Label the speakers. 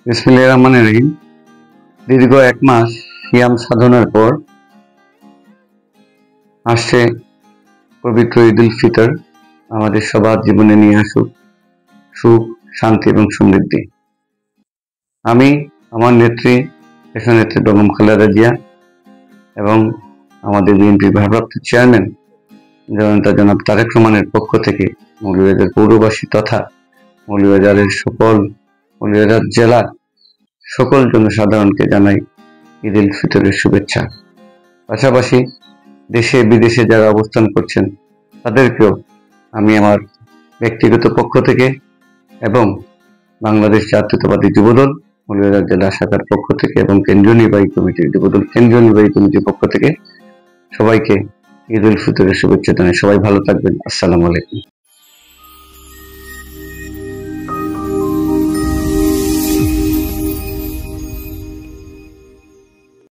Speaker 1: বিসমিল্লাহির রহমানির রহিম। দীর্ঘ 1 মাস সিয়াম সাধনার পর আসছে পবিত্র ঈদ উল ফিতর। আমাদের সবার জীবনে নিয়ে আসুক সুখ, শান্তি এবং সমৃদ্ধি। আমি, আমার নেত্রী দেশনেত্রী বেগম খালেদা জিয়া এবং আমাদের বিএনপির ভারপ্রাপ্ত চেয়ারম্যান জনাব তারেক রহমানের পক্ষ থেকে মৌলভীবাজার পৌরবাসী তথা মৌলভীবাজার জেলার সকল জনসাধারণকে জানাই ঈদ উল ফিতরের শুভেচ্ছা। পাশাপাশি দেশে বিদেশে যারা অবস্থান করছেন তাদেরকেও আমি আমার ব্যক্তিগত পক্ষ থেকে এবং বাংলাদেশ জাতীয়তাবাদী যুবদল মৌলভীবাজার জেলা শাখার পক্ষ থেকে এবং কেন্দ্রীয় নির্বাহী কমিটির পক্ষ থেকে সবাইকে ঈদ উল ফিতরের শুভেচ্ছা জানাই। সবাই ভালো থাকবেন। আসসালামু আলাইকুম।